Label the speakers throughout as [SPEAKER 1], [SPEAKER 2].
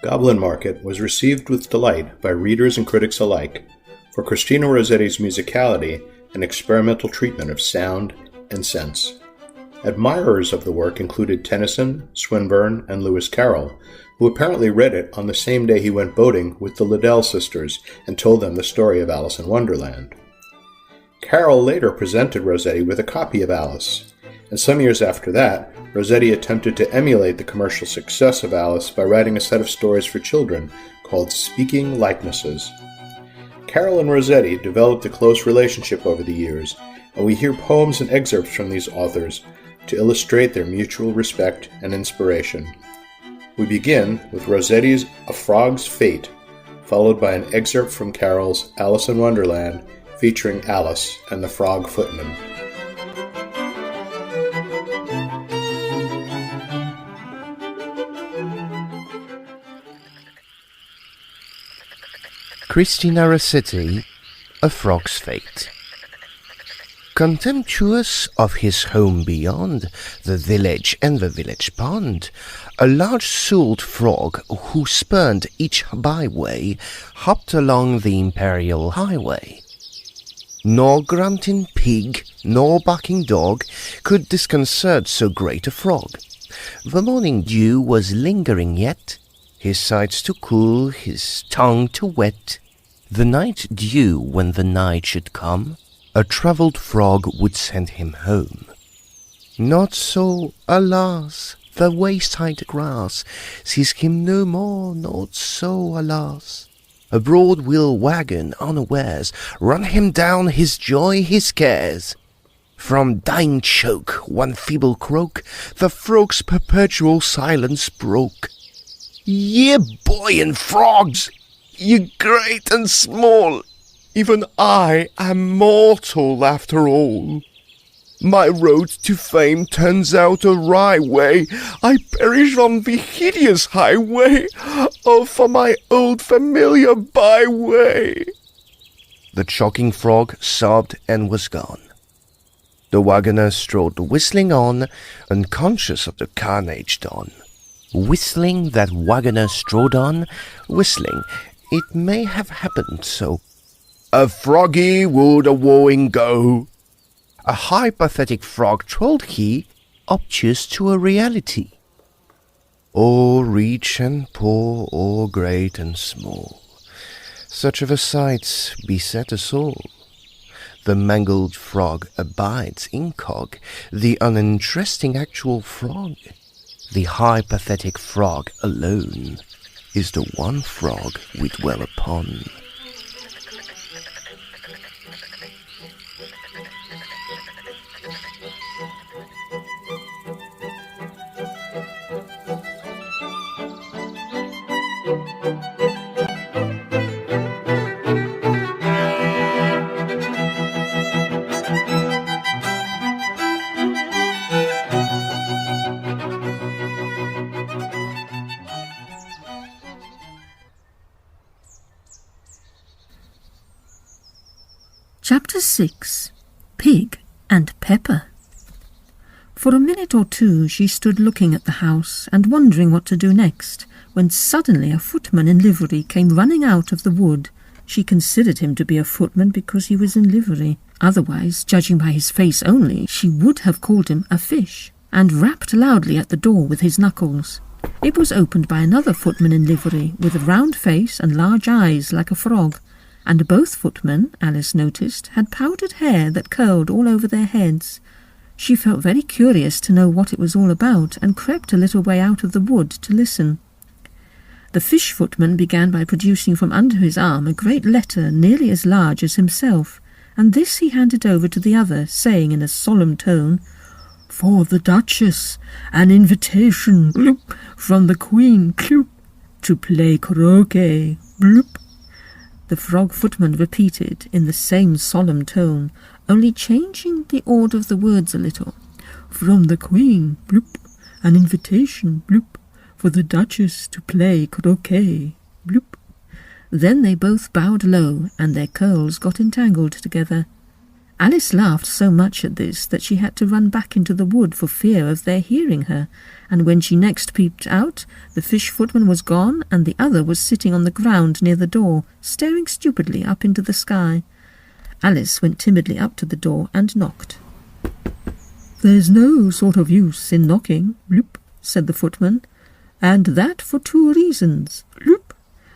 [SPEAKER 1] Goblin Market was received with delight by readers and critics alike for Christina Rossetti's musicality and experimental treatment of sound and sense. Admirers of the work included Tennyson, Swinburne, and Lewis Carroll, who apparently read it on the same day he went boating with the Liddell sisters and told them the story of Alice in Wonderland. Carroll later presented Rossetti with a copy of Alice, and some years after that, Rossetti attempted to emulate the commercial success of Alice by writing a set of stories for children called Speaking Likenesses. Carroll and Rossetti developed a close relationship over the years, and we hear poems and excerpts from these authors to illustrate their mutual respect and inspiration. We begin with Rossetti's A Frog's Fate, followed by an excerpt from Carroll's Alice in Wonderland featuring Alice and the Frog Footman.
[SPEAKER 2] Christina Rossetti, A Frog's Fate. Contemptuous of his home beyond the village and the village pond, a large-souled frog who spurned each byway hopped along the imperial highway. Nor grunting pig nor barking dog could disconcert so great a frog. The morning dew was lingering yet, his sides to cool, his tongue to wet. The night dew, when the night should come, a travelled frog would send him home. Not so, alas, the wayside grass sees him no more, not so, alas. A broad-wheel wagon, unawares, run him down his joy, his cares. From dying choke, one feeble croak, the frog's perpetual silence broke. Ye boy and frogs, ye great and small, even I am mortal after all. My road to fame turns out a wry way, I perish on the hideous highway, oh, for my old familiar byway. The choking frog sobbed and was gone. The wagoner strode whistling on, unconscious of the carnage done. Whistling that wagoner strode on, whistling, it may have happened so. A froggy would a-wooing go. A hypothetic frog trolled he, obtuse to a reality. O'er rich and poor, o'er great and small, such of a sight beset us all. The mangled frog abides incog, the uninteresting actual frog. The hypothetic frog alone is the one frog we dwell upon.
[SPEAKER 3] Chapter 6. Pig and Pepper. For a minute or two she stood looking at the house and wondering what to do next, when suddenly a footman in livery came running out of the wood. She considered him to be a footman because he was in livery. Otherwise, judging by his face only, she would have called him a fish, and rapped loudly at the door with his knuckles. It was opened by another footman in livery, with a round face and large eyes like a frog, and both footmen, Alice noticed, had powdered hair that curled all over their heads. She felt very curious to know what it was all about, and crept a little way out of the wood to listen. The fish footman began by producing from under his arm a great letter nearly as large as himself, and this he handed over to the other, saying in a solemn tone, "For the Duchess, an invitation, bloop, from the Queen, cloop, to play croquet, bloop." The frog footman repeated in the same solemn tone, only changing the order of the words a little. "From the Queen, bloop, an invitation, bloop, for the Duchess to play croquet, bloop." Then they both bowed low, and their curls got entangled together. Alice laughed so much at this that she had to run back into the wood for fear of their hearing her, and when she next peeped out, the fish footman was gone, and the other was sitting on the ground near the door, staring stupidly up into the sky. Alice went timidly up to the door and knocked. "There's no sort of use in knocking, bloop," said the footman, "and that for 2 reasons, bloop.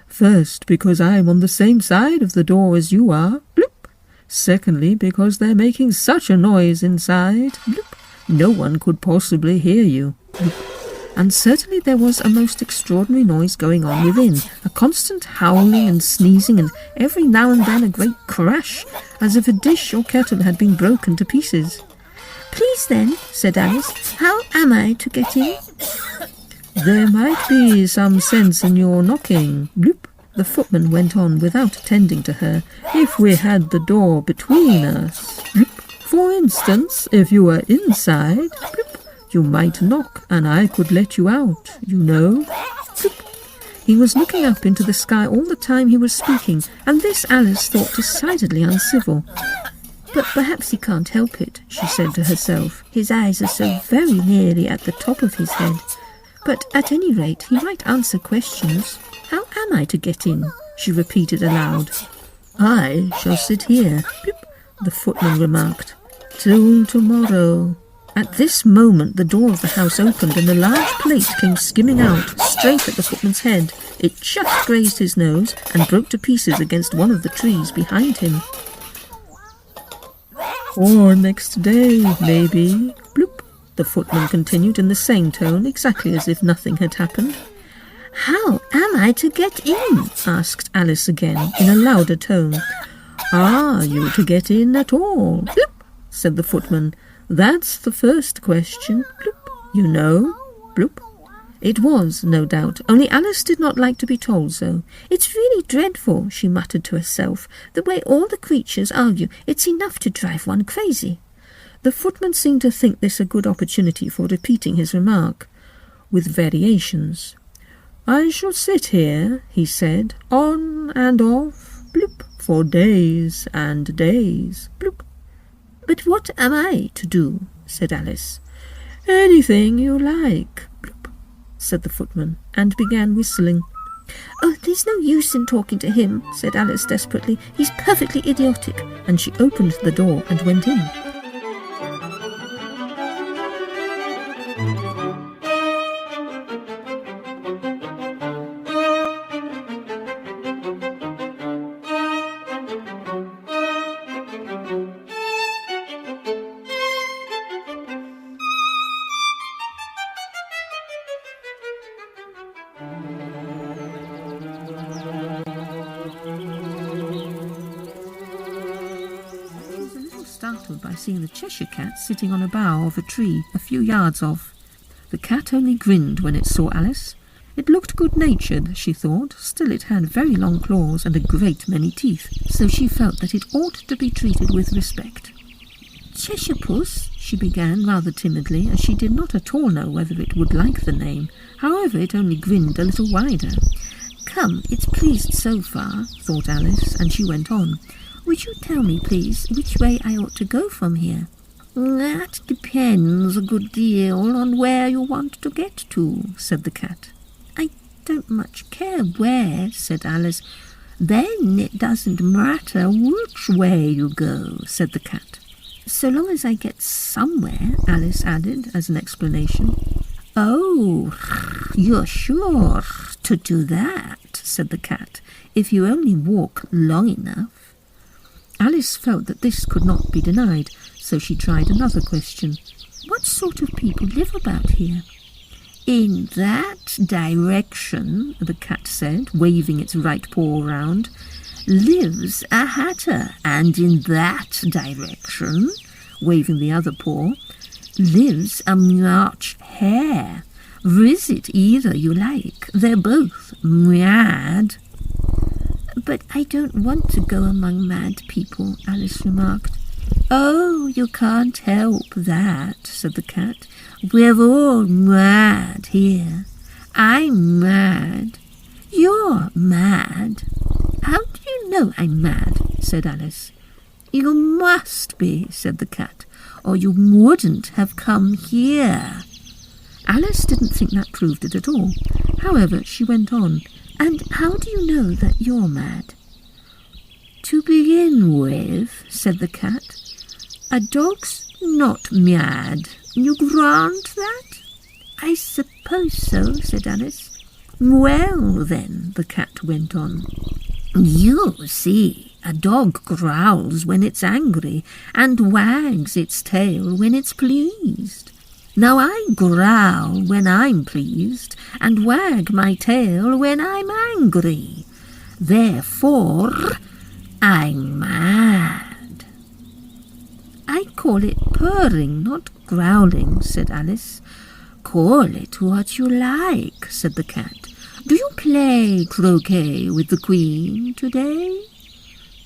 [SPEAKER 3] First, because I'm on the same side of the door as you are, bloop. Secondly, because they're making such a noise inside, bloop. No one could possibly hear you, bloop." And certainly there was a most extraordinary noise going on within, a constant howling and sneezing, and every now and then a great crash, as if a dish or kettle had been broken to pieces.
[SPEAKER 4] "Please then," said Alice, "how am I to get in?"
[SPEAKER 3] "There might be some sense in your knocking, bloop," the footman went on without attending to her, "if we had the door between us, bloop. For instance, if you were inside, bloop, you might knock and I could let you out, you know." Bloop. He was looking up into the sky all the time he was speaking, and this Alice thought decidedly uncivil.
[SPEAKER 4] "But perhaps he can't help it," she said to herself. "His eyes are so very nearly at the top of his head. But at any rate he might answer questions. How am I to get in?" she repeated aloud.
[SPEAKER 3] "I shall sit here," bloop, the footman remarked, "till tomorrow." At this moment the door of the house opened and a large plate came skimming out, straight at the footman's head. It just grazed his nose and broke to pieces against one of the trees behind him. "Or next day, maybe, bloop," the footman continued in the same tone, exactly as if nothing had happened.
[SPEAKER 4] "How am I to get in?"
[SPEAKER 3] asked Alice again, in a louder tone. "Are you to get in at all?" bloop, said the footman. "That's the first question, bloop. You know, bloop." It was, no doubt, only Alice did not like to be told so.
[SPEAKER 4] "It's really dreadful," she muttered to herself, "the way all the creatures argue. It's enough to drive one crazy."
[SPEAKER 3] The footman seemed to think this a good opportunity for repeating his remark, with variations. "I shall sit here," he said, "on and off, bloop, for days and days, bloop."
[SPEAKER 4] "But what am I to do?" said Alice.
[SPEAKER 3] "Anything you like, bloop," said the footman, and began whistling.
[SPEAKER 4] "Oh, there's no use in talking to him," said Alice desperately. "He's perfectly idiotic."
[SPEAKER 3] And she opened the door and went in. Startled by seeing the Cheshire Cat sitting on a bough of a tree a few yards off. The cat only grinned when it saw Alice. It looked good-natured, she thought, still it had very long claws and a great many teeth, so she felt that it ought to be treated with respect.
[SPEAKER 4] "Cheshire Puss,"
[SPEAKER 3] she began rather timidly, as she did not at all know whether it would like the name. However, it only grinned a little wider.
[SPEAKER 4] "Come, it's pleased so far," thought Alice, and she went on. "Would you tell me, please, which way I ought to go from here?"
[SPEAKER 3] "That depends a good deal on where you want to get to," said the cat.
[SPEAKER 4] "I don't much care where," said Alice.
[SPEAKER 3] "Then it doesn't matter which way you go," said the cat.
[SPEAKER 4] "So long as I get somewhere," Alice added as an explanation.
[SPEAKER 3] "Oh, you're sure to do that," said the cat, "if you only walk long enough." Alice felt that this could not be denied, so she tried another question.
[SPEAKER 4] "What sort of people live about here?"
[SPEAKER 3] "In that direction," the cat said, waving its right paw round, "lives a hatter, and in that direction," waving the other paw, "lives a March hare. Visit either you like. They're both mad."
[SPEAKER 4] "But I don't want to go among mad people," Alice remarked.
[SPEAKER 3] "Oh, you can't help that," said the cat. "We're all mad here. I'm mad. You're mad."
[SPEAKER 4] "How do you know I'm mad?" said Alice. You must be, said the cat, or you wouldn't have come here. Alice didn't think that proved it at all. However, she went on, and how do you know that you're mad? To begin with, said the cat, a dog's not mad. You grant that? I suppose so, said Alice. Well, then, the cat went on, you see, a dog growls when it's angry and wags its tail when it's pleased. Now I growl when I'm pleased and wag my tail when I'm angry. Therefore, I'm mad. I call it purring, not growling, said Alice. Call it what you like, said the cat. Do you play croquet with the Queen today?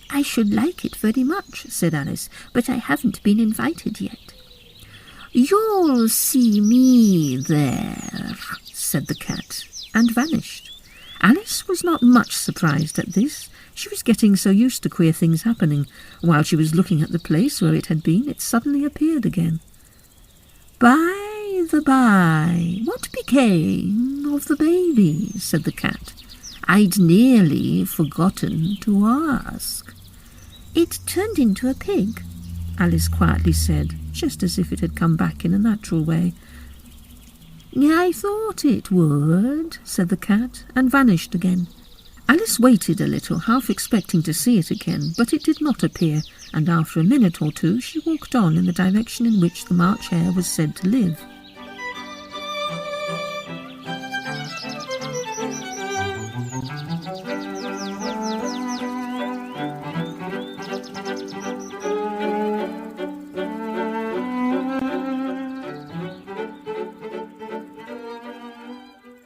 [SPEAKER 4] I should like it very much, said Alice, but I haven't been invited yet. You'll see me there, said the cat, and vanished. Alice was not much surprised at this. She was getting so used to queer things happening. While she was looking at the place where it had been, it suddenly appeared again. By the by, what became of the baby? Said the cat. I'd nearly forgotten to ask. It turned into a pig, Alice quietly said, just as if it had come back in a natural way. I thought it would, said the cat, and vanished again. Alice waited a little, half expecting to see it again, but it did not appear, and after a minute or two she walked on in the direction in which the March Hare was said to live.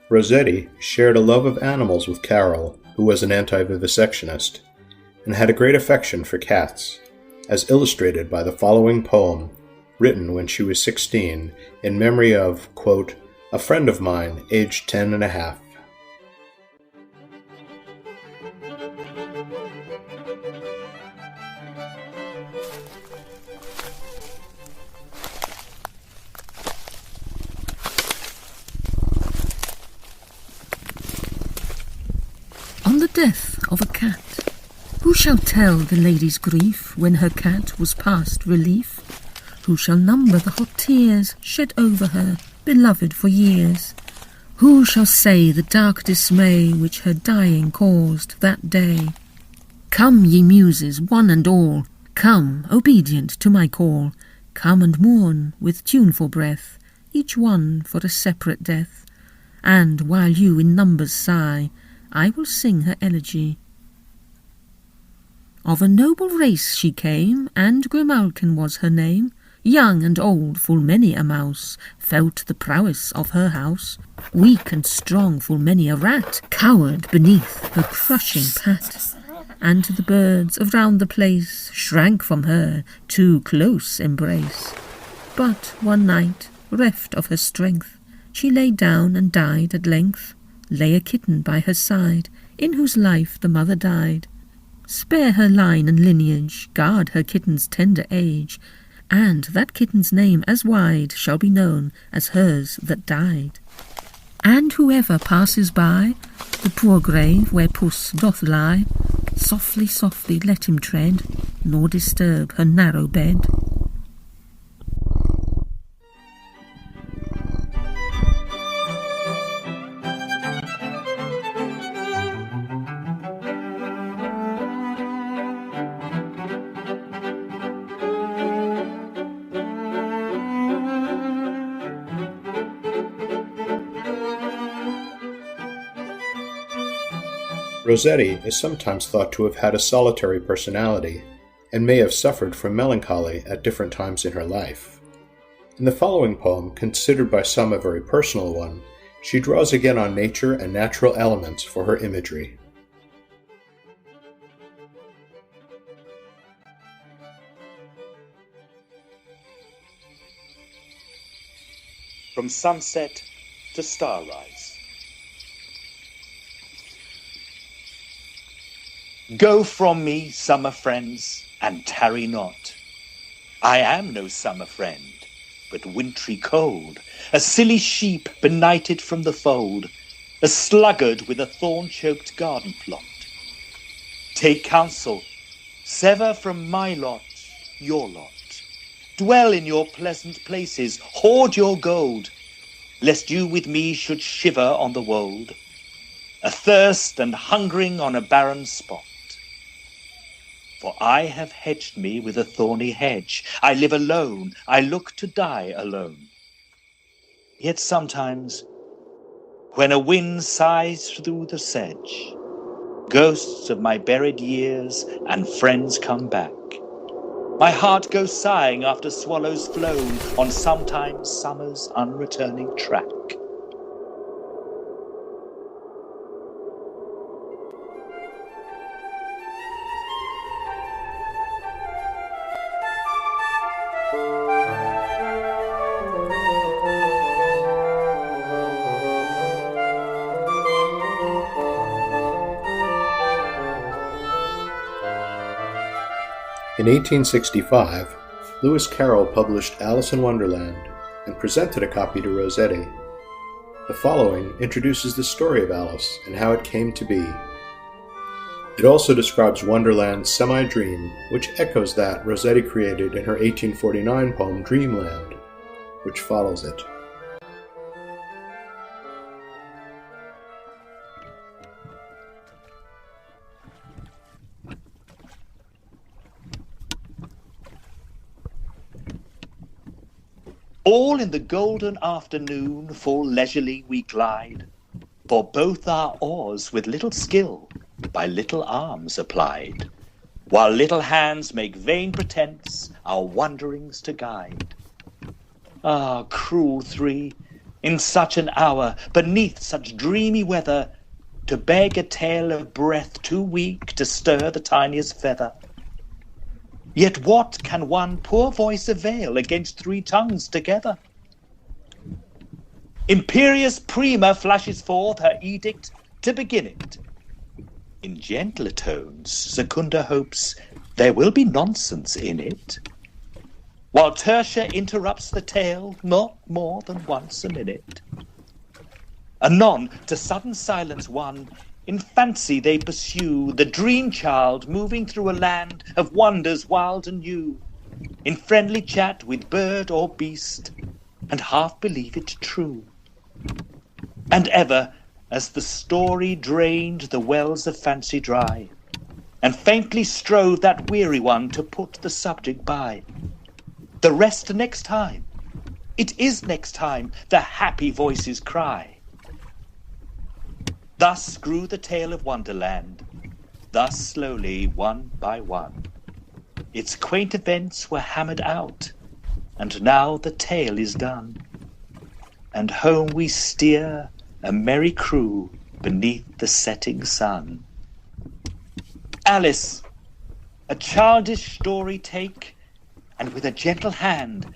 [SPEAKER 1] Rossetti shared a love of animals with Carroll, who was an anti-vivisectionist, and had a great affection for cats, as illustrated by the following poem, written when she was 16, in memory of, quote, a friend of mine, aged 10 and a half.
[SPEAKER 3] On the death of a cat, who shall tell the lady's grief when her cat was past relief? Who shall number the hot tears shed over her, beloved for years? Who shall say the dark dismay which her dying caused that day? Come, ye muses, one and all, come, obedient to my call, come and mourn with tuneful breath, each one for a separate death. And while you in numbers sigh, I will sing her elegy. Of a noble race she came, and Grimalkin was her name. Young and old, full many a mouse felt the prowess of her house. Weak and strong, full many a rat cowered beneath her crushing pat. And the birds around the place shrank from her too close embrace. But one night, reft of her strength, she lay down and died at length. Lay a kitten by her side, in whose life the mother died. Spare her line and lineage, guard her kitten's tender age, and that kitten's name as wide shall be known as hers that died. And whoever passes by the poor grave where puss doth lie, softly, softly let him tread, nor disturb her narrow bed.
[SPEAKER 1] Rossetti is sometimes thought to have had a solitary personality, and may have suffered from melancholy at different times in her life. In the following poem, considered by some a very personal one, she draws again on nature and natural elements for her imagery.
[SPEAKER 5] From sunset to starrise. Go from me, summer friends, and tarry not. I am no summer friend, but wintry cold, a silly sheep benighted from the fold, a sluggard with a thorn-choked garden plot. Take counsel, sever from my lot your lot. Dwell in your pleasant places, hoard your gold, lest you with me should shiver on the wold, athirst and hungering on a barren spot. For I have hedged me with a thorny hedge. I live alone, I look to die alone. Yet sometimes, when a wind sighs through the sedge, ghosts of my buried years and friends come back. My heart goes sighing after swallows flown on sometime summer's unreturning track.
[SPEAKER 1] In 1865, Lewis Carroll published Alice in Wonderland and presented a copy to Rossetti. The following introduces the story of Alice and how it came to be. It also describes Wonderland's semi-dream, which echoes that Rossetti created in her 1849 poem Dreamland, which follows it.
[SPEAKER 5] All in the golden afternoon full leisurely we glide, for both our oars with little skill by little arms applied, while little hands make vain pretence our wanderings to guide. Ah, cruel three, in such an hour, beneath such dreamy weather, to beg a tale of breath too weak to stir the tiniest feather. Yet what can one poor voice avail against three tongues together? Imperious Prima flashes forth her edict to begin it. In gentler tones, Secunda hopes there will be nonsense in it, while Tertia interrupts the tale not more than once a minute. Anon, to sudden silence won, in fancy they pursue the dream child moving through a land of wonders wild and new, in friendly chat with bird or beast, and half believe it true. And ever, as the story drained the wells of fancy dry, and faintly strove that weary one to put the subject by, the rest next time, it is next time, the happy voices cry. Thus grew the tale of Wonderland, thus slowly, one by one. Its quaint events were hammered out, and now the tale is done. And home we steer, a merry crew, beneath the setting sun. Alice, a childish story take, and with a gentle hand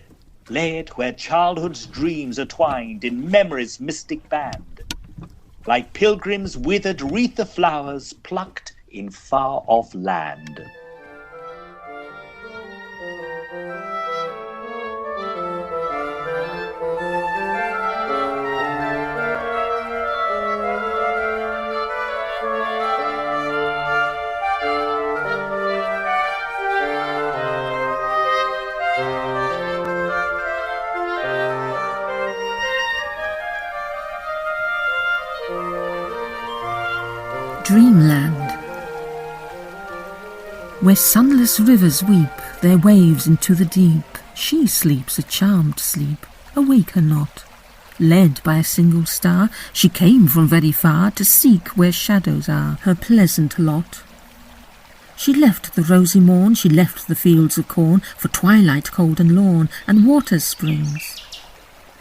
[SPEAKER 5] lay it where childhood's dreams are twined in memory's mystic band, like pilgrims withered wreath of flowers plucked in far-off land.
[SPEAKER 3] Dreamland. Where sunless rivers weep their waves into the deep, she sleeps a charmed sleep, awake her not. Led by a single star, she came from very far to seek where shadows are, her pleasant lot. She left the rosy morn, she left the fields of corn, for twilight cold and lorn, and water springs.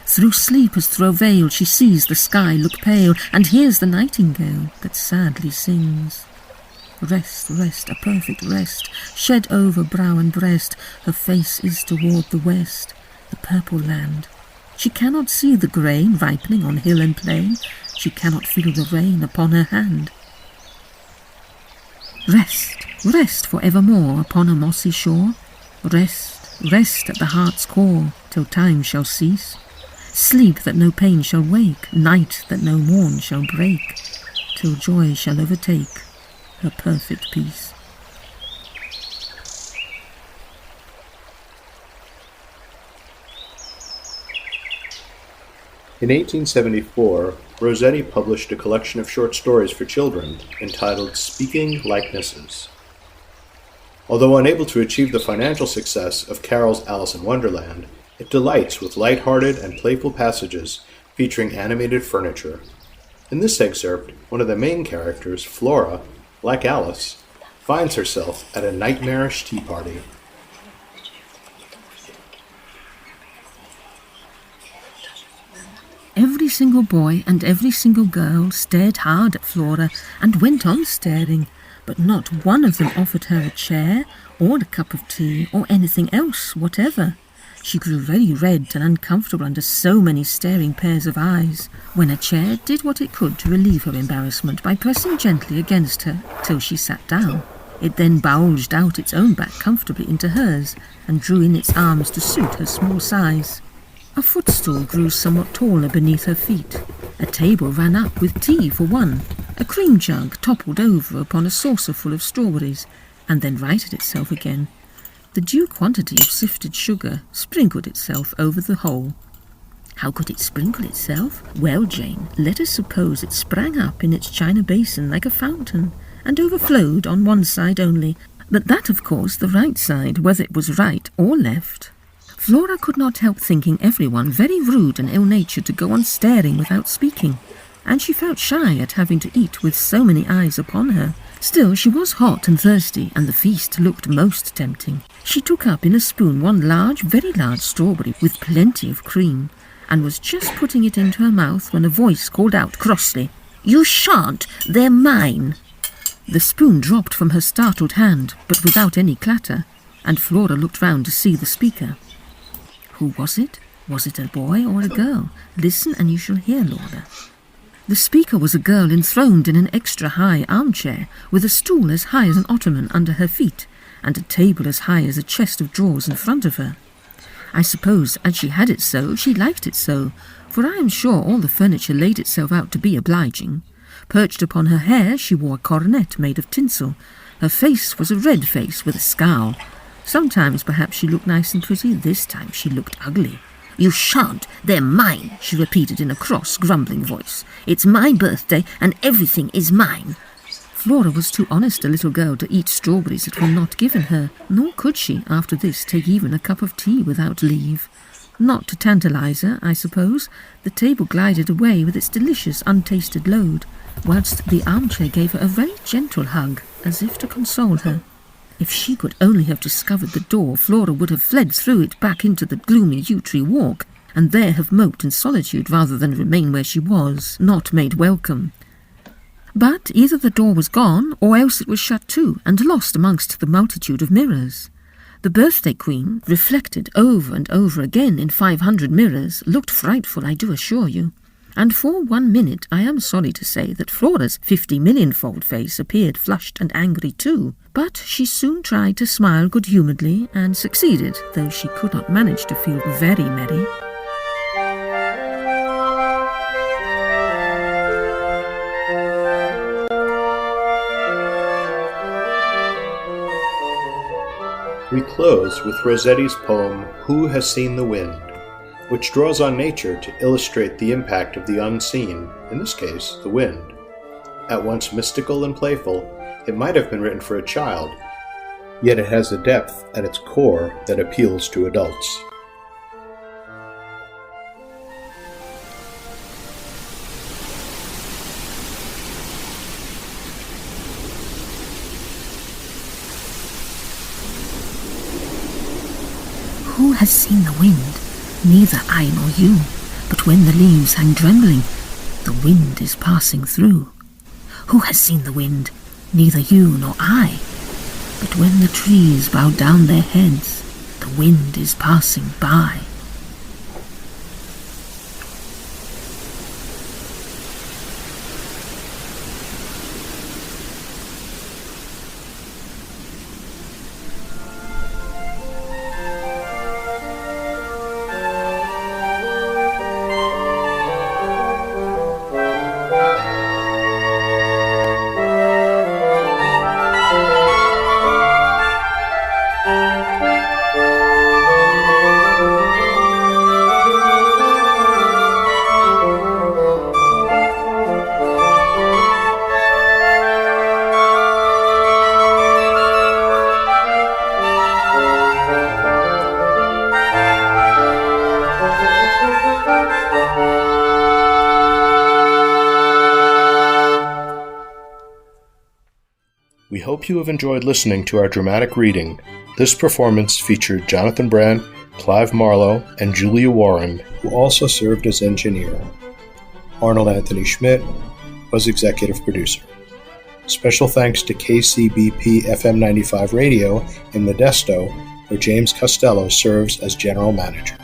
[SPEAKER 3] Through sleep as through a veil she sees the sky look pale, and hears the nightingale that sadly sings. Rest, rest, a perfect rest, shed over brow and breast, her face is toward the west, the purple land. She cannot see the grain ripening on hill and plain, she cannot feel the rain upon her hand. Rest, Rest for evermore upon a mossy shore. Rest, rest at the heart's core, till time shall cease. Sleep that no pain shall wake, night that no morn shall break, till joy shall overtake her perfect peace.
[SPEAKER 1] In 1874, Rossetti published a collection of short stories for children entitled Speaking Likenesses. Although unable to achieve the financial success of Carroll's Alice in Wonderland, it delights with light-hearted and playful passages featuring animated furniture. In this excerpt, one of the main characters, Flora, like Alice, finds herself at a nightmarish tea party.
[SPEAKER 3] Every single boy and every single girl stared hard at Flora and went on staring, but not one of them offered her a chair or a cup of tea or anything else whatever. She grew very red and uncomfortable under so many staring pairs of eyes, when a chair did what it could to relieve her embarrassment by pressing gently against her till she sat down. It then bulged out its own back comfortably into hers and drew in its arms to suit her small size. A footstool grew somewhat taller beneath her feet. A table ran up with tea for one. A cream jug toppled over upon a saucer full of strawberries, and then righted itself again. The due quantity of sifted sugar sprinkled itself over the whole. How could it sprinkle itself? Well, Jane, let us suppose it sprang up in its china basin like a fountain, and overflowed on one side only, but that, of course, the right side, whether it was right or left. Flora could not help thinking everyone very rude and ill-natured to go on staring without speaking, and she felt shy at having to eat with so many eyes upon her. Still, she was hot and thirsty, and the feast looked most tempting. She took up in a spoon one large, very large strawberry with plenty of cream, and was just putting it into her mouth when a voice called out crossly, "You shan't, they're mine." The spoon dropped from her startled hand, but without any clatter, and Flora looked round to see the speaker. Who was it? Was it a boy or a girl? Listen and you shall hear, Laura. The speaker was a girl enthroned in an extra-high armchair, with a stool as high as an ottoman under her feet, and a table as high as a chest of drawers in front of her. I suppose, as she had it so, she liked it so, for I am sure all the furniture laid itself out to be obliging. Perched upon her hair she wore a coronet made of tinsel. Her face was a red face with a scowl. Sometimes perhaps she looked nice and pretty, this time she looked ugly. "You shan't, they're mine," she repeated in a cross, grumbling voice. "It's my birthday and everything is mine." Flora was too honest a little girl to eat strawberries that were not given her, nor could she, after this, take even a cup of tea without leave. Not to tantalize her, I suppose, the table glided away with its delicious untasted load, whilst the armchair gave her a very gentle hug, as if to console her. If she could only have discovered the door, Flora would have fled through it back into the gloomy yew-tree walk, and there have moped in solitude rather than remain where she was, not made welcome. But either the door was gone, or else it was shut too, and lost amongst the multitude of mirrors. The birthday queen, reflected over and over again in 500 mirrors, looked frightful, I do assure you. And for 1 minute I am sorry to say that Flora's 50-million-fold face appeared flushed and angry too, but she soon tried to smile good-humouredly and succeeded, though she could not manage to feel very merry.
[SPEAKER 1] We close with Rossetti's poem, Who Has Seen the Wind?, which draws on nature to illustrate the impact of the unseen, in this case, the wind. At once mystical and playful, it might have been written for a child, yet it has a depth at its core that appeals to adults.
[SPEAKER 3] Who has seen the wind? Neither I nor you, but when the leaves hang trembling, the wind is passing through. Who has seen the wind? Neither you nor I, but when the trees bow down their heads, the wind is passing by.
[SPEAKER 1] hope you have enjoyed listening to our dramatic reading. This performance featured Jonathan Brandt, Clive Marlowe, and Julia Warren, who also served as engineer. Arnold Anthony Schmidt was executive producer. Special thanks to KCBP FM 95 Radio in Modesto, where James Costello serves as general manager.